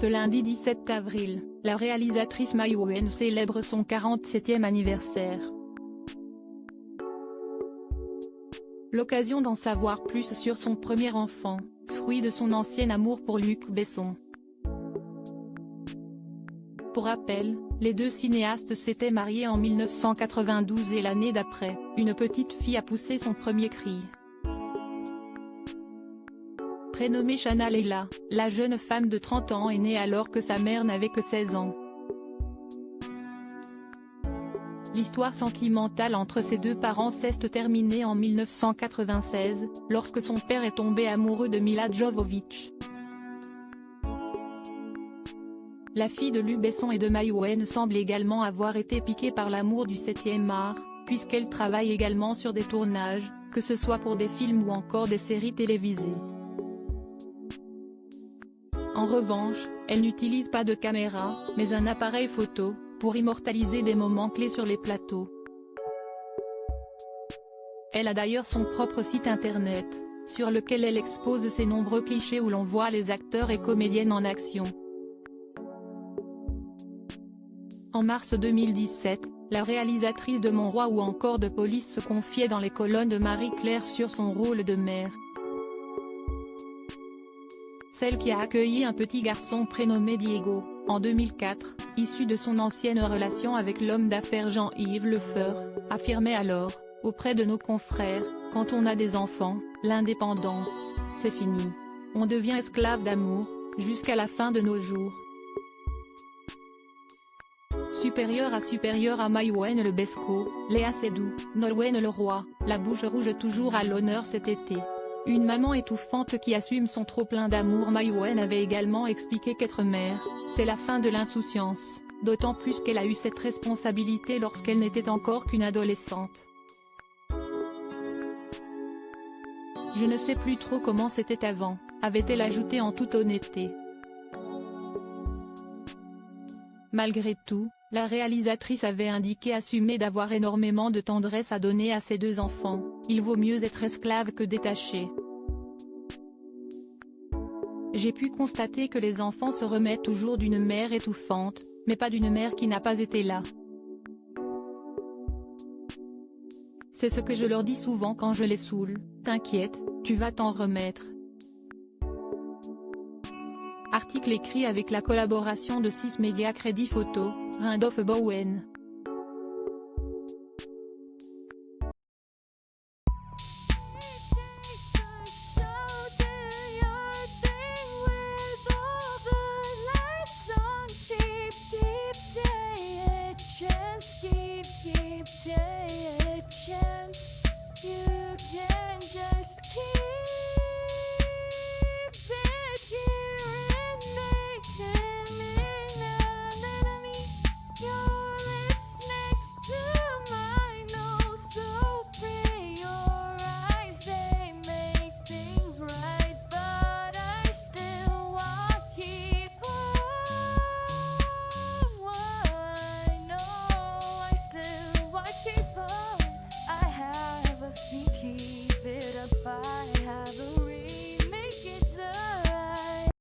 Ce lundi 17 avril, la réalisatrice Mai Wen célèbre son 47e anniversaire. L'occasion d'en savoir plus sur son premier enfant, fruit de son ancien amour pour Luc Besson. Pour rappel, les deux cinéastes s'étaient mariés en 1992 et l'année d'après, une petite fille a poussé son premier cri. Prénommée Shanna Leila, la jeune femme de 30 ans est née alors que sa mère n'avait que 16 ans. L'histoire sentimentale entre ses deux parents s'est terminée en 1996, lorsque son père est tombé amoureux de Milla Jovovich. La fille de Luc Besson et de Mai Wen semble également avoir été piquée par l'amour du 7e art, puisqu'elle travaille également sur des tournages, que ce soit pour des films ou encore des séries télévisées. En revanche, elle n'utilise pas de caméra, mais un appareil photo, pour immortaliser des moments clés sur les plateaux. Elle a d'ailleurs son propre site internet, sur lequel elle expose ses nombreux clichés où l'on voit les acteurs et comédiennes en action. En mars 2017, la réalisatrice de Mon Roi ou encore de Police se confiait dans les colonnes de Marie-Claire sur son rôle de mère. Celle qui a accueilli un petit garçon prénommé Diego, en 2004, issu de son ancienne relation avec l'homme d'affaires Jean-Yves Lefeur, affirmait alors, auprès de nos confrères, « Quand on a des enfants, l'indépendance, c'est fini. On devient esclave d'amour, jusqu'à la fin de nos jours. » Supérieure à Mai Wen le Besco, Léa Seydoux, Nolwenn Leroy, la bouche rouge toujours à l'honneur cet été. Une maman étouffante qui assume son trop-plein d'amour. Mai Wen avait également expliqué qu'être mère, c'est la fin de l'insouciance, d'autant plus qu'elle a eu cette responsabilité lorsqu'elle n'était encore qu'une adolescente. Je ne sais plus trop comment c'était avant, avait-elle ajouté en toute honnêteté. Malgré tout, la réalisatrice avait indiqué assumer d'avoir énormément de tendresse à donner à ses deux enfants, il vaut mieux être esclave que détaché. J'ai pu constater que les enfants se remettent toujours d'une mère étouffante, mais pas d'une mère qui n'a pas été là. C'est ce que je leur dis souvent quand je les saoule, t'inquiète, tu vas t'en remettre. Article écrit avec la collaboration de 6 médias Crédit Photo, Randolph Bowen.